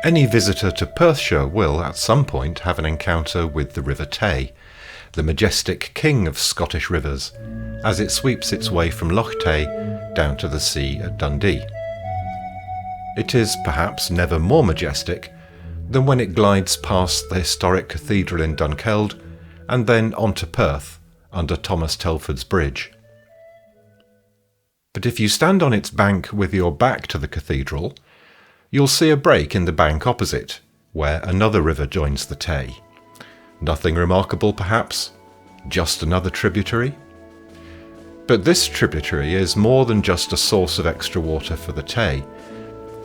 Any visitor to Perthshire will, at some point, have an encounter with the River Tay, the majestic king of Scottish rivers, as it sweeps its way from Loch Tay down to the sea at Dundee. It is perhaps never more majestic than when it glides past the historic cathedral in Dunkeld and then on to Perth under Thomas Telford's bridge. But if you stand on its bank with your back to the cathedral, you'll see a break in the bank opposite, where another river joins the Tay. Nothing remarkable perhaps, just another tributary. But this tributary is more than just a source of extra water for the Tay,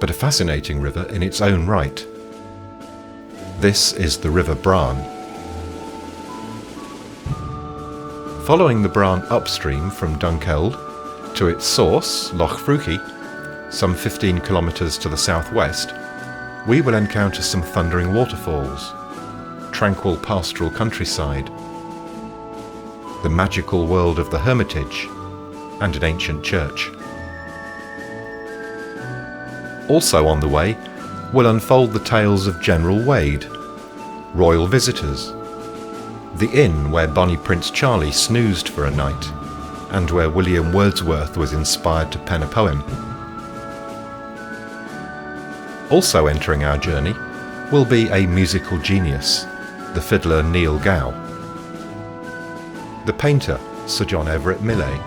but a fascinating river in its own right. This is the River Braan. Following the Braan upstream from Dunkeld to its source, Loch Freuchie, some 15 kilometres to the southwest, we will encounter some thundering waterfalls, tranquil pastoral countryside, the magical world of the Hermitage, and an ancient church. Also on the way, we'll unfold the tales of General Wade, royal visitors, the inn where Bonnie Prince Charlie snoozed for a night, and where William Wordsworth was inspired to pen a poem. Also entering our journey will be a musical genius, the fiddler Neil Gow, the painter Sir John Everett Millais,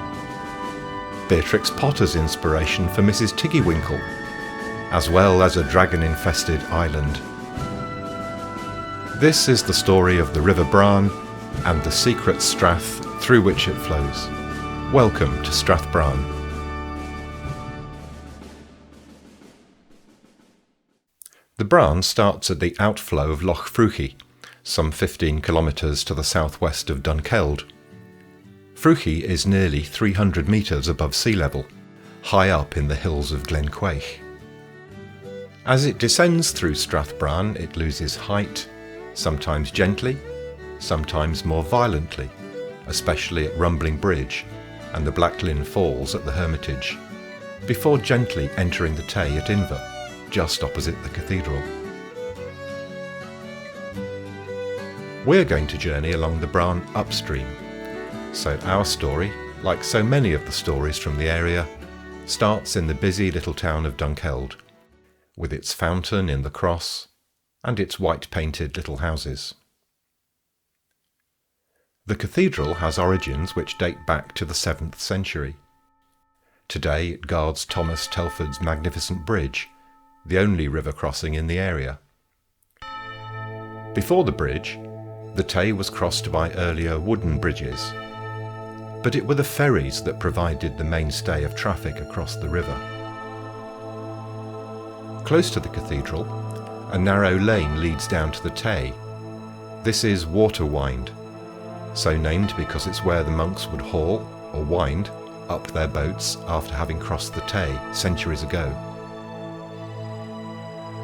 Beatrix Potter's inspiration for Mrs. Tiggywinkle, as well as a dragon-infested island. This is the story of the River Braan and the secret strath through which it flows. Welcome to Strathbraan. The Braan starts at the outflow of Loch Freuchie, some 15 kilometres to the southwest of Dunkeld. Freuchie is nearly 300 metres above sea level, high up in the hills of Glen Quaich. As it descends through Strathbraan, it loses height, sometimes gently, sometimes more violently, especially at Rumbling Bridge and the Black Lynn Falls at the Hermitage, before gently entering the Tay at Inver, just opposite the cathedral. We're going to journey along the Braan upstream, so our story, like so many of the stories from the area, starts in the busy little town of Dunkeld, with its fountain in the cross and its white-painted little houses. The cathedral has origins which date back to the 7th century. Today it guards Thomas Telford's magnificent bridge, the only river crossing in the area. Before the bridge, the Tay was crossed by earlier wooden bridges, but it were the ferries that provided the mainstay of traffic across the river. Close to the cathedral, a narrow lane leads down to the Tay. This is Waterwind, so named because it's where the monks would haul, or wind, up their boats after having crossed the Tay centuries ago.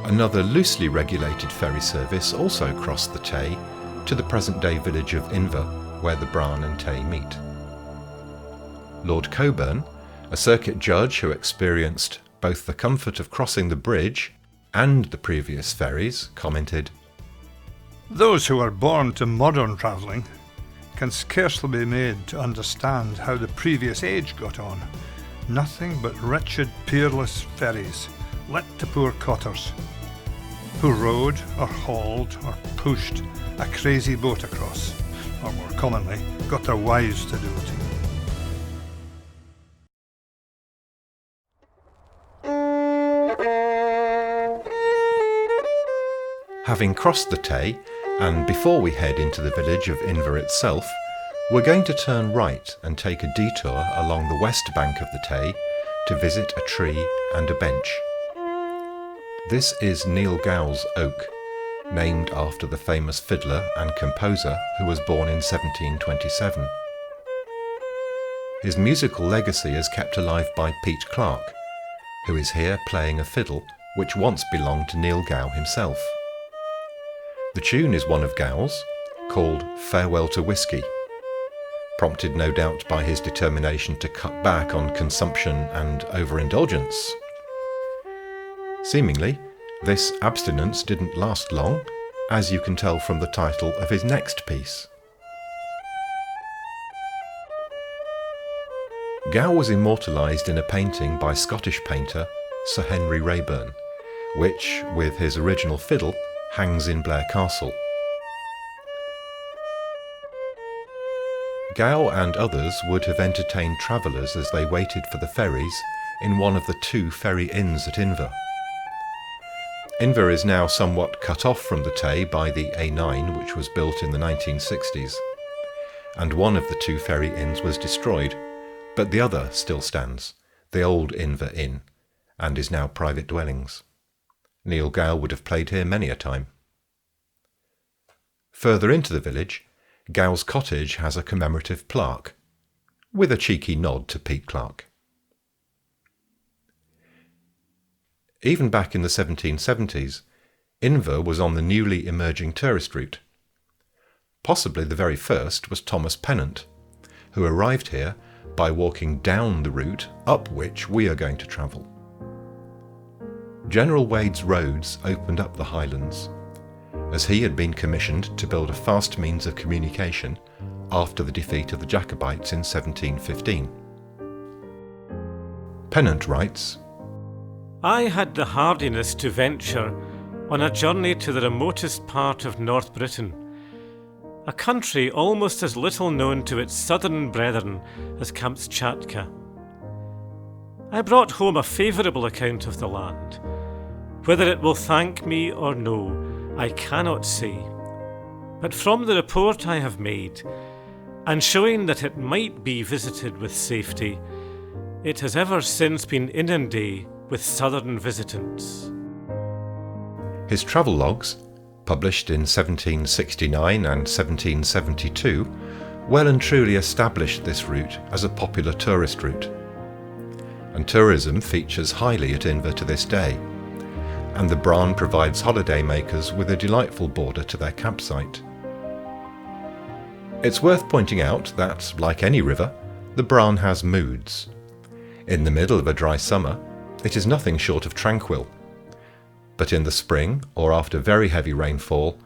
Another loosely regulated ferry service also crossed the Tay to the present-day village of Inver, where the Braan and Tay meet. Lord Coburn, a circuit judge who experienced both the comfort of crossing the bridge and the previous ferries, commented, "Those who are born to modern travelling can scarcely be made to understand how the previous age got on. Nothing but wretched, peerless ferries, let to poor cotters, who rowed or hauled or pushed a crazy boat across, or more commonly, got their wives to do it." Having crossed the Tay, and before we head into the village of Inver itself, we're going to turn right and take a detour along the west bank of the Tay to visit a tree and a bench. This is Neil Gow's oak, named after the famous fiddler and composer who was born in 1727. His musical legacy is kept alive by Pete Clark, who is here playing a fiddle which once belonged to Neil Gow himself. The tune is one of Gow's, called Farewell to Whiskey, prompted no doubt by his determination to cut back on consumption and overindulgence. Seemingly, This abstinence didn't last long, as you can tell from the title of his next piece. Gow was immortalised in a painting by Scottish painter Sir Henry Raeburn, which, with his original fiddle, hangs in Blair Castle. Gow and others would have entertained travellers as they waited for the ferries in one of the 2 ferry inns at Inver. Inver is now somewhat cut off from the Tay by the A9, which was built in the 1960s, and one of the 2 ferry inns was destroyed, but the other still stands, the old Inver Inn, and is now private dwellings. Neil Gow would have played here many a time. Further into the village, Gow's cottage has a commemorative plaque, with a cheeky nod to Pete Clarke. Even back in the 1770s, Inver was on the newly emerging tourist route. Possibly the very first was Thomas Pennant, who arrived here by walking down the route up which we are going to travel. General Wade's roads opened up the Highlands, as he had been commissioned to build a fast means of communication after the defeat of the Jacobites in 1715. Pennant writes, I had the hardiness to venture on a journey to the remotest part of North Britain, a country almost as little known to its southern brethren as Kamtschatka. I brought home a favourable account of the land. Whether it will thank me or no, I cannot say, but from the report I have made, and showing that it might be visited with safety, it has ever since been inundated with southern visitants. His travel logs, published in 1769 and 1772, well and truly established this route as a popular tourist route. And tourism features highly at Inver to this day, and the Braan provides holidaymakers with a delightful border to their campsite. It's worth pointing out that, like any river, the Braan has moods. In the middle of a dry summer, it is nothing short of tranquil. But in the spring, or after very heavy rainfall,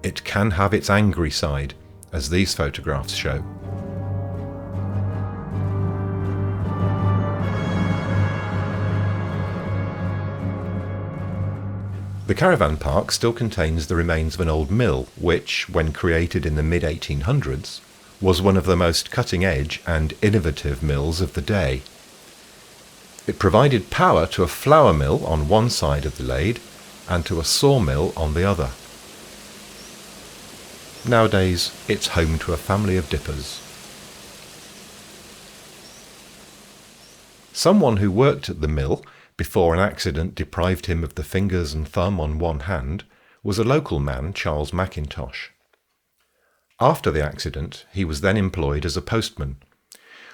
it can have its angry side, as these photographs show. The caravan park still contains the remains of an old mill which, when created in the mid-1800s, was one of the most cutting-edge and innovative mills of the day. It provided power to a flour mill on one side of the Lade and to a sawmill on the other. Nowadays, it's home to a family of dippers. Someone who worked at the mill before an accident deprived him of the fingers and thumb on one hand was a local man, Charles Mackintosh. After the accident, he was then employed as a postman,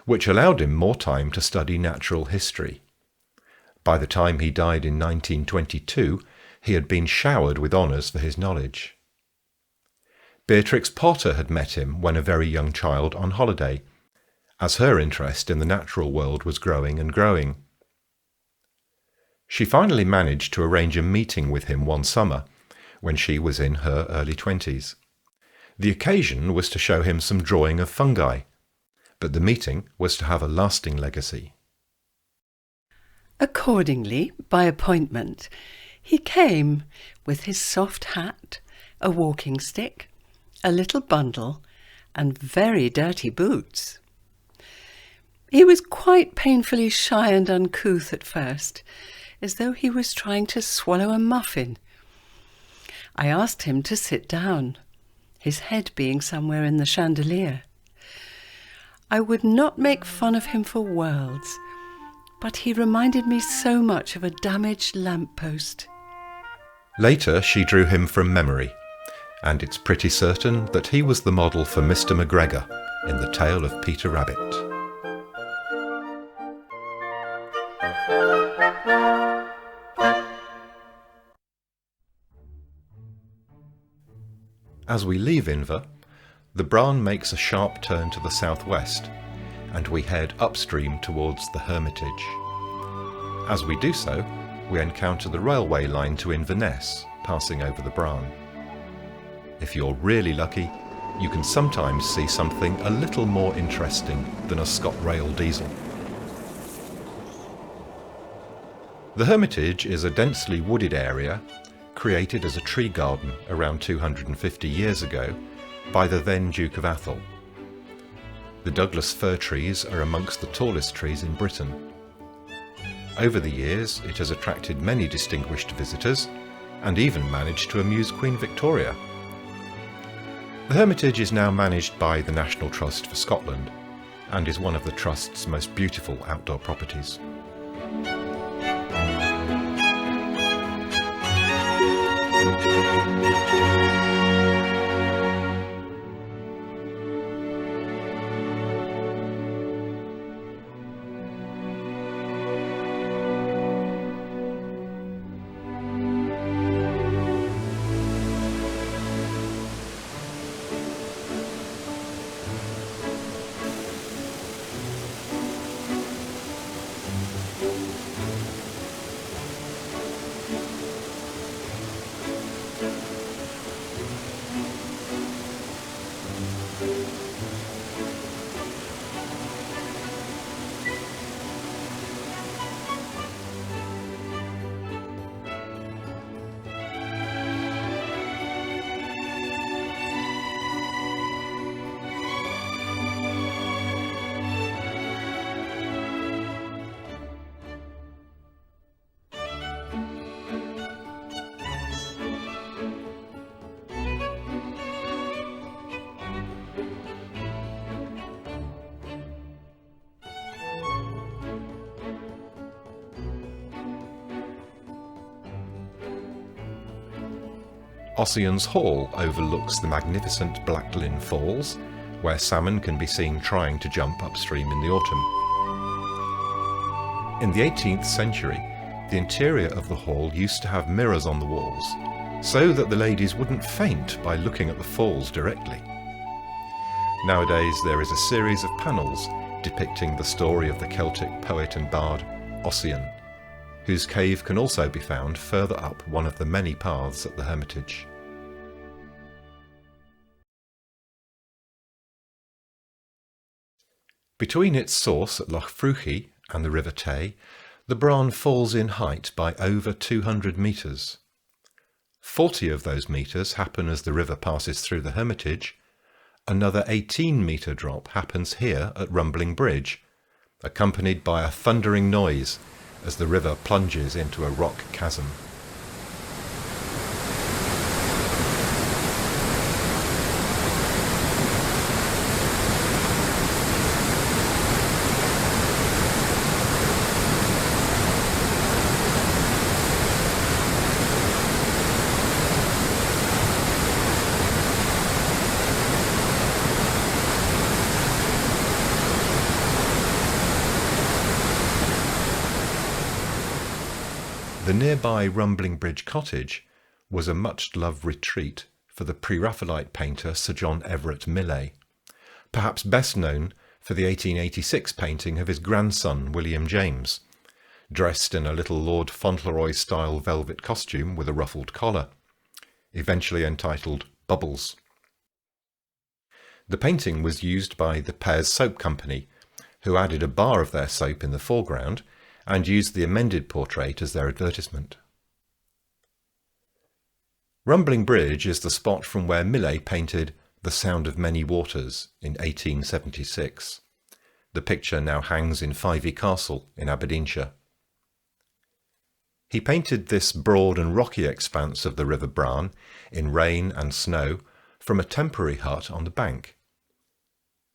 which allowed him more time to study natural history. By the time he died in 1922, he had been showered with honours for his knowledge. Beatrix Potter had met him when a very young child on holiday, as her interest in the natural world was growing and growing. She finally managed to arrange a meeting with him one summer, when she was in her early 20s. The occasion was to show him some drawing of fungi, but the meeting was to have a lasting legacy. Accordingly, by appointment, he came with his soft hat, a walking stick, a little bundle, and very dirty boots. He was quite painfully shy and uncouth at first, as though he was trying to swallow a muffin. I asked him to sit down, his head being somewhere in the chandelier. I would not make fun of him for worlds, but he reminded me so much of a damaged lamp-post. Later she drew him from memory, and it's pretty certain that he was the model for Mr. McGregor in The Tale of Peter Rabbit. As we leave Inver, the Braan makes a sharp turn to the southwest, and we head upstream towards the Hermitage. As we do so, we encounter the railway line to Inverness, passing over the Braan. If you're really lucky, you can sometimes see something a little more interesting than a ScotRail diesel. The Hermitage is a densely wooded area created as a tree garden around 250 years ago by the then Duke of Atholl. The Douglas fir trees are amongst the tallest trees in Britain. Over the years, it has attracted many distinguished visitors and even managed to amuse Queen Victoria. The Hermitage is now managed by the National Trust for Scotland and is one of the Trust's most beautiful outdoor properties. Ossian's Hall overlooks the magnificent Black Glen Falls, where salmon can be seen trying to jump upstream in the autumn. In the 18th century, the interior of the hall used to have mirrors on the walls, so that the ladies wouldn't faint by looking at the falls directly. Nowadays there is a series of panels depicting the story of the Celtic poet and bard Ossian, whose cave can also be found further up one of the many paths at the Hermitage. Between its source at Loch Freuchie and the River Tay, the Braan falls in height by over 200 metres. 40 of those metres happen as the river passes through the Hermitage. Another 18-metre drop happens here at Rumbling Bridge, accompanied by a thundering noise as the river plunges into a rock chasm. The nearby Rumbling Bridge Cottage was a much-loved retreat for the Pre-Raphaelite painter Sir John Everett Millais, perhaps best known for the 1886 painting of his grandson William James, dressed in a little Lord Fauntleroy-style velvet costume with a ruffled collar, eventually entitled Bubbles. The painting was used by the Pears Soap Company, who added a bar of their soap in the foreground and used the amended portrait as their advertisement. Rumbling Bridge is the spot from where Millais painted The Sound of Many Waters in 1876. The picture now hangs in Fyvie Castle in Aberdeenshire. He painted this broad and rocky expanse of the River Braan in rain and snow from a temporary hut on the bank.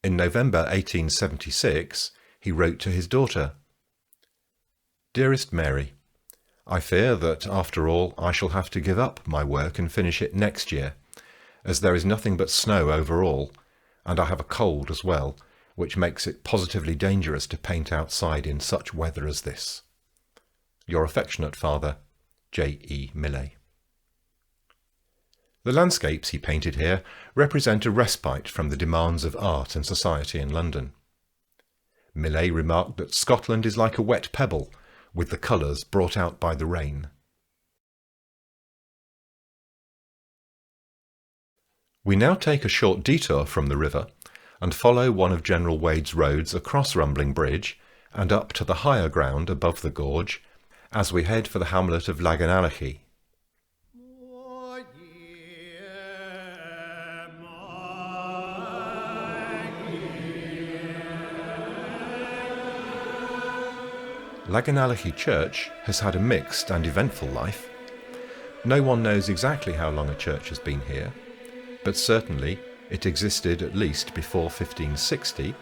In November 1876, he wrote to his daughter, "Dearest Mary, I fear that after all I shall have to give up my work and finish it next year, as there is nothing but snow over all, and I have a cold as well, which makes it positively dangerous to paint outside in such weather as this. Your affectionate father, J. E. Millais." The landscapes he painted here represent a respite from the demands of art and society in London. Millais remarked that Scotland is like a wet pebble, with the colours brought out by the rain. We now take a short detour from the river and follow one of General Wade's roads across Rumbling Bridge and up to the higher ground above the gorge as we head for the hamlet of Lagganallachie. Lagganallachy Church has had a mixed and eventful life. No one knows exactly how long a church has been here, but certainly it existed at least before 1560,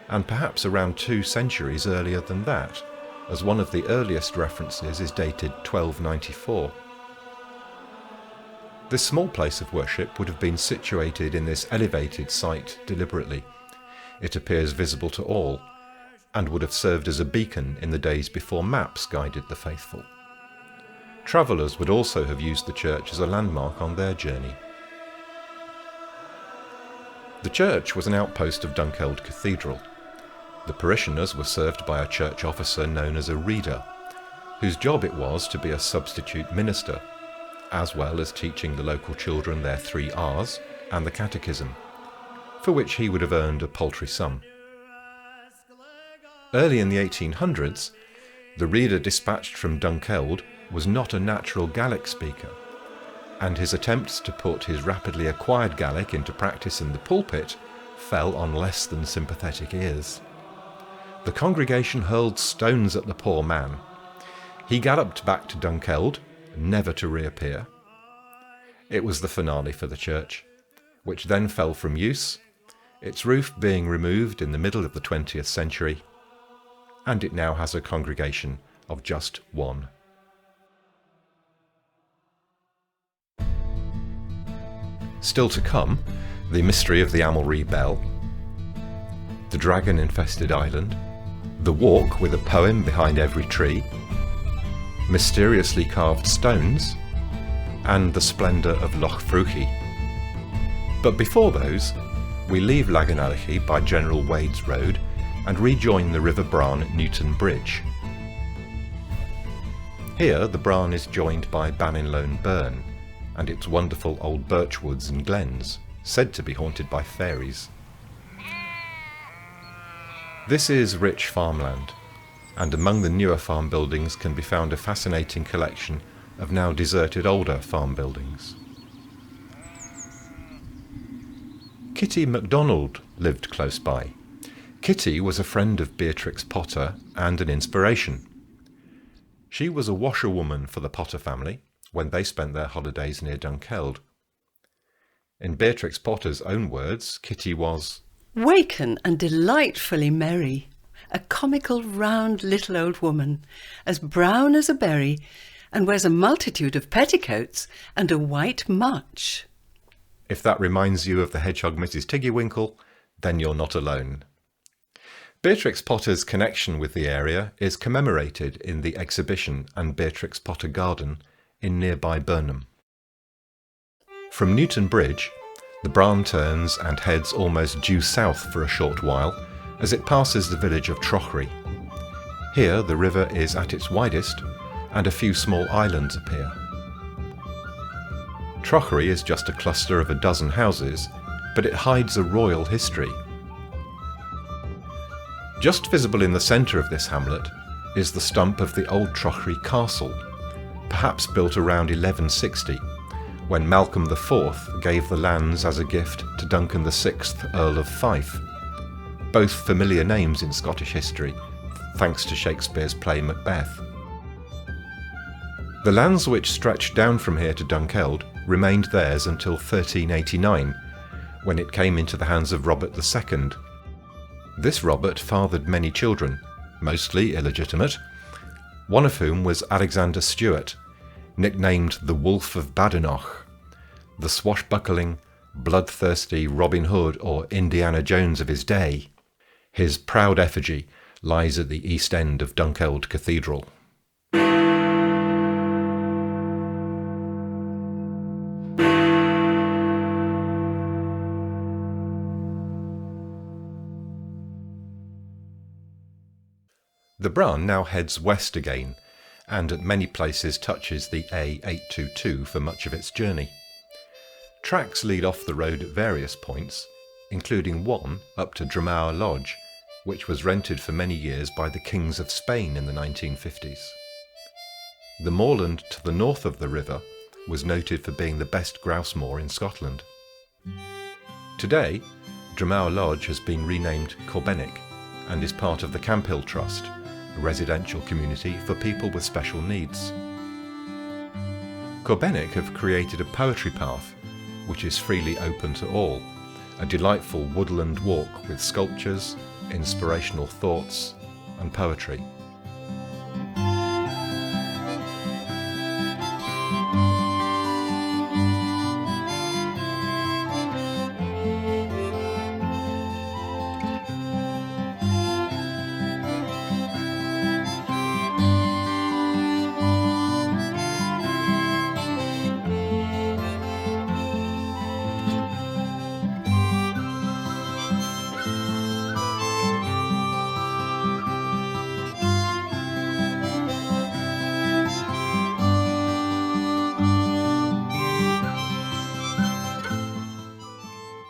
and perhaps around 2 centuries earlier than that, as one of the earliest references is dated 1294. This small place of worship would have been situated in this elevated site deliberately. It appears visible to all, and would have served as a beacon in the days before maps guided the faithful. Travellers would also have used the church as a landmark on their journey. The church was an outpost of Dunkeld Cathedral. The parishioners were served by a church officer known as a reader, whose job it was to be a substitute minister, as well as teaching the local children their 3 R's and the catechism, for which he would have earned a paltry sum. Early in the 1800s, the reader dispatched from Dunkeld was not a natural Gaelic speaker, and his attempts to put his rapidly acquired Gaelic into practice in the pulpit fell on less than sympathetic ears. The congregation hurled stones at the poor man. He galloped back to Dunkeld, never to reappear. It was the finale for the church, which then fell from use, its roof being removed in the middle of the 20th century, and it now has a congregation of just 1. Still to come, the mystery of the Amulree bell, the dragon-infested island, the walk with a poem behind every tree, mysteriously carved stones, and the splendour of Loch Freuchie. But before those, we leave Lagganallachie by General Wade's road and rejoin the River Braan at Newton Bridge. Here the Braan is joined by Ballinloan Burn and its wonderful old birch woods and glens, said to be haunted by fairies. This is rich farmland, and among the newer farm buildings can be found a fascinating collection of now deserted older farm buildings. Kitty MacDonald lived close by. Kitty was a friend of Beatrix Potter and an inspiration. She was a washerwoman for the Potter family when they spent their holidays near Dunkeld. In Beatrix Potter's own words, Kitty was waken and delightfully merry, a comical round little old woman, as brown as a berry, and wears a multitude of petticoats and a white mutch. If that reminds you of the hedgehog Mrs. Tiggywinkle, then you're not alone. Beatrix Potter's connection with the area is commemorated in the exhibition and Beatrix Potter Garden in nearby Burnham. From Newton Bridge, the Braan turns and heads almost due south for a short while as it passes the village of Crockery. Here the river is at its widest and a few small islands appear. Crockery is just a cluster of a dozen houses, but it hides a royal history. Just visible in the centre of this hamlet is the stump of the old Crockery Castle, perhaps built around 1160, when Malcolm IV gave the lands as a gift to Duncan VI, Earl of Fife, both familiar names in Scottish history, thanks to Shakespeare's play Macbeth. The lands which stretched down from here to Dunkeld remained theirs until 1389, when it came into the hands of Robert II. This Robert fathered many children, mostly illegitimate, one of whom was Alexander Stewart, nicknamed the Wolf of Badenoch, the swashbuckling, bloodthirsty Robin Hood or Indiana Jones of his day. His proud effigy lies at the east end of Dunkeld Cathedral. The Braan now heads west again, and at many places touches the A822 for much of its journey. Tracks lead off the road at various points, including one up to Dromore Lodge, which was rented for many years by the kings of Spain in the 1950s. The moorland to the north of the river was noted for being the best grouse moor in Scotland. Today, Dromore Lodge has been renamed Corbenick and is part of the Camphill Trust, a residential community for people with special needs. Corbenick have created a poetry path, which is freely open to all, a delightful woodland walk with sculptures, inspirational thoughts, and poetry.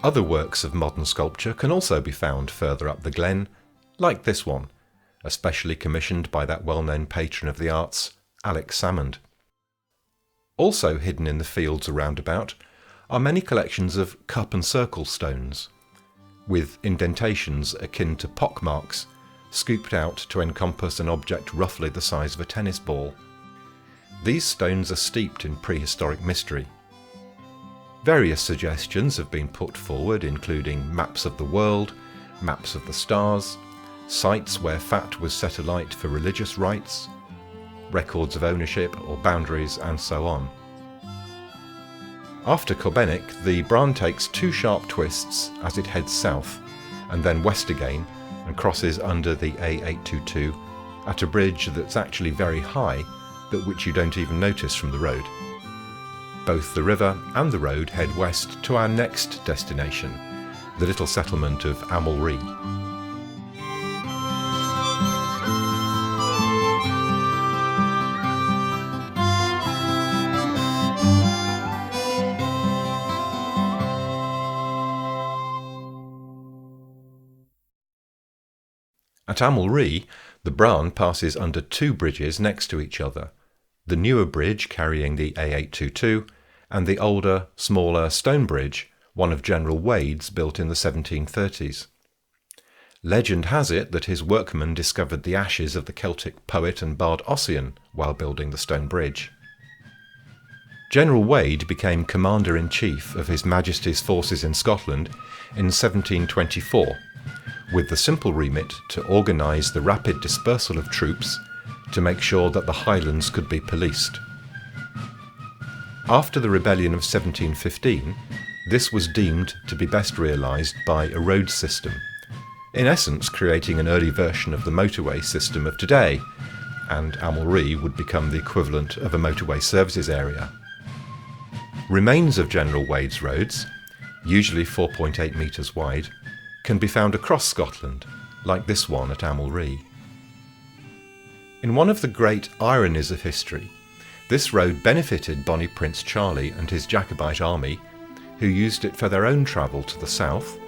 Other works of modern sculpture can also be found further up the Glen, like this one, especially commissioned by that well-known patron of the arts, Alex Salmond. Also hidden in the fields around about are many collections of cup and circle stones, with indentations akin to pockmarks scooped out to encompass an object roughly the size of a tennis ball. These stones are steeped in prehistoric mystery. Various suggestions have been put forward, including maps of the world, maps of the stars, sites where fat was set alight for religious rites, records of ownership or boundaries, and so on. After Corbenick, the Braan takes two sharp twists as it heads south, and then west again, and crosses under the A822 at a bridge that's actually very high, but which you don't even notice from the road. Both the river and the road head west to our next destination, the little settlement of Amulree. At Amulree, the Braan passes under two bridges next to each other, the newer bridge carrying the A822 and the older, smaller stone bridge, one of General Wade's built in the 1730s. Legend has it that his workmen discovered the ashes of the Celtic poet and bard Ossian while building the stone bridge. General Wade became Commander-in-Chief of His Majesty's forces in Scotland in 1724, with the simple remit to organise the rapid dispersal of troops to make sure that the Highlands could be policed. After the rebellion of 1715, this was deemed to be best realised by a road system, in essence creating an early version of the motorway system of today, and Amulree would become the equivalent of a motorway services area. Remains of General Wade's roads, usually 4.8 metres wide, can be found across Scotland, like this one at Amulree. In one of the great ironies of history, this road benefited Bonnie Prince Charlie and his Jacobite army, who used it for their own travel to the south,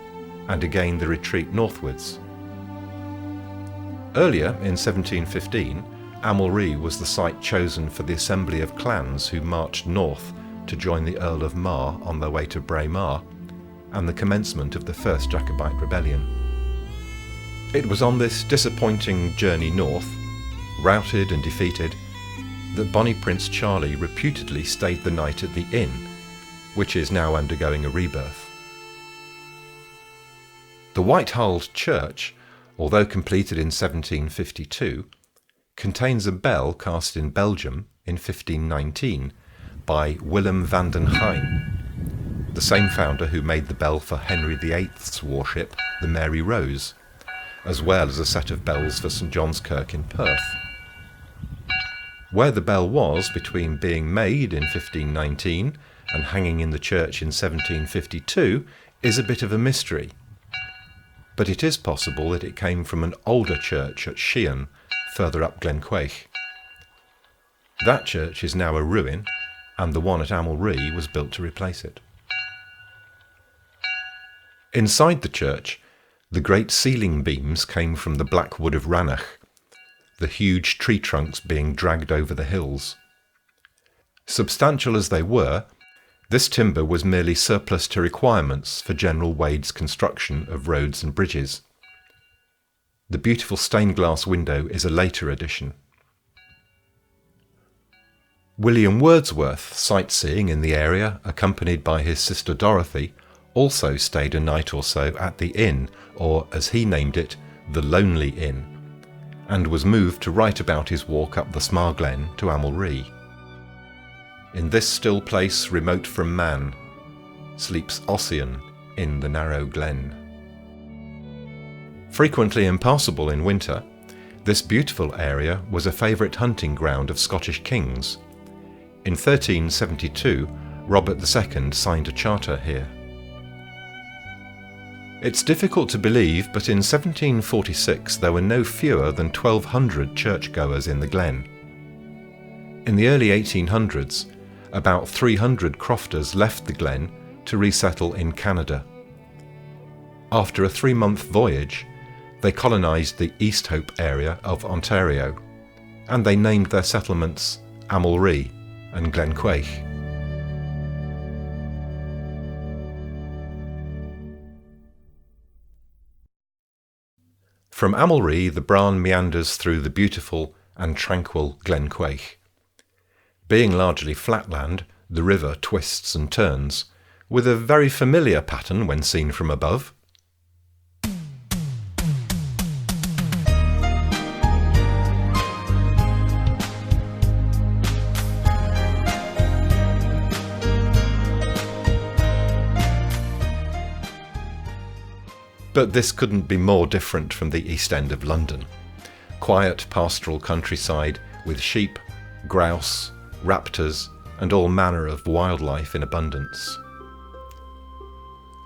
and again the retreat northwards. Earlier, in 1715, Amulree was the site chosen for the assembly of clans who marched north to join the Earl of Mar on their way to Braemar, and the commencement of the First Jacobite Rebellion. It was on this disappointing journey north, routed and defeated, that Bonnie Prince Charlie reputedly stayed the night at the inn, which is now undergoing a rebirth. The white-hulled church, although completed in 1752, contains a bell cast in Belgium in 1519 by Willem van den Heijn, the same founder who made the bell for Henry VIII's warship, the Mary Rose, as well as a set of bells for St John's Kirk in Perth. Where the bell was between being made in 1519 and hanging in the church in 1752 is a bit of a mystery, but it is possible that it came from an older church at Sheehan, further up Glen Quaich. That church is now a ruin, and the one at Amulree was built to replace it. Inside the church, the great ceiling beams came from the black wood of Ranach, the huge tree trunks being dragged over the hills. Substantial as they were, this timber was merely surplus to requirements for General Wade's construction of roads and bridges. The beautiful stained glass window is a later addition. William Wordsworth, sightseeing in the area, accompanied by his sister Dorothy, also stayed a night or so at the inn, or as he named it, the Lonely Inn, and was moved to write about his walk up the Smar Glen to Amulree. In this still place remote from man, sleeps Ossian in the narrow glen. Frequently impassable in winter, this beautiful area was a favourite hunting ground of Scottish kings. In 1372, Robert II signed a charter here. It's difficult to believe, but in 1746 there were no fewer than 1,200 churchgoers in the glen. In the early 1800s, about 300 crofters left the glen to resettle in Canada. After a 3-month voyage, they colonised the East Hope area of Ontario, and they named their settlements Amulree and Glen Quaich. From Amulree, the Braan meanders through the beautiful and tranquil Glen Quaich. Being largely flatland, the river twists and turns, with a very familiar pattern when seen from above. But this couldn't be more different from the East End of London. Quiet pastoral countryside with sheep, grouse, raptors and all manner of wildlife in abundance.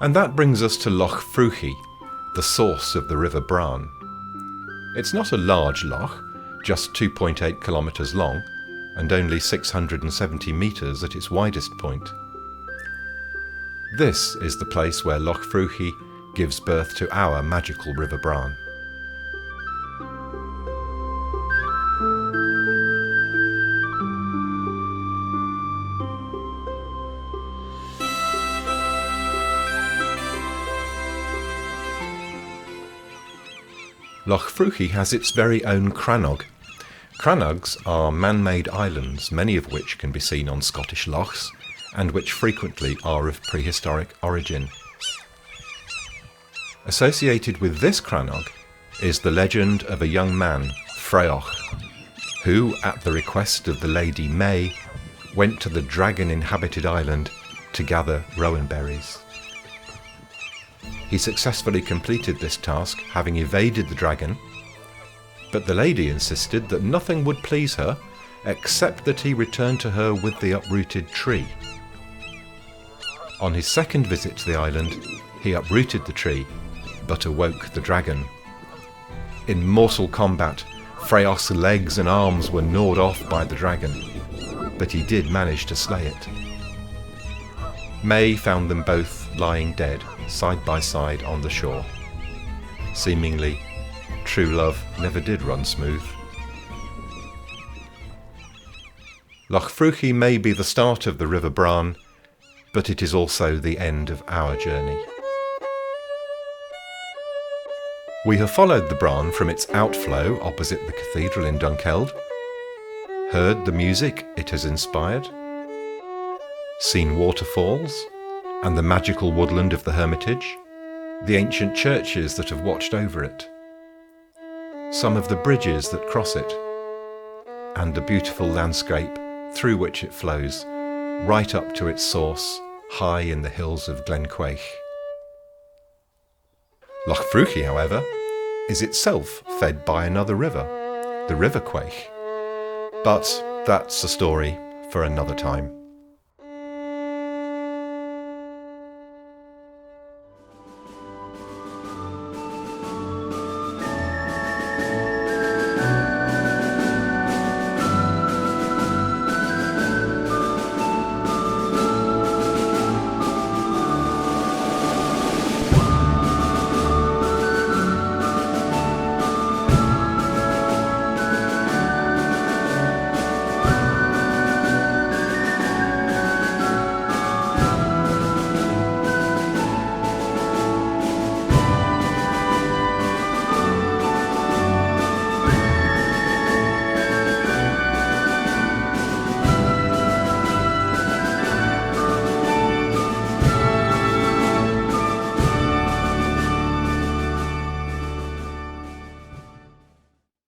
And that brings us to Loch Freuchie, the source of the River Braan. It's not a large loch, just 2.8 kilometres long and only 670 metres at its widest point. This is the place where Loch Freuchie gives birth to our magical River Braan. Loch Freuchie has its very own crannog. Crannogs are man-made islands, many of which can be seen on Scottish lochs, and which frequently are of prehistoric origin. Associated with this crannog is the legend of a young man, Freuchie, who, at the request of the Lady May, went to the dragon-inhabited island to gather rowan berries. He successfully completed this task, having evaded the dragon, but the lady insisted that nothing would please her except that he return to her with the uprooted tree. On his second visit to the island, he uprooted the tree, but awoke the dragon. In mortal combat, Freuchie's legs and arms were gnawed off by the dragon, but he did manage to slay it. May found them both lying dead, side by side on the shore. Seemingly, true love never did run smooth. Loch Freuchie may be the start of the River Braan, but it is also the end of our journey. We have followed the Braan from its outflow opposite the cathedral in Dunkeld, heard the music it has inspired, seen waterfalls and the magical woodland of the Hermitage, the ancient churches that have watched over it, some of the bridges that cross it, and the beautiful landscape through which it flows, right up to its source, high in the hills of Glen Quaich. Loch Freuchie, however, is itself fed by another river, the River Quaich. But that's a story for another time.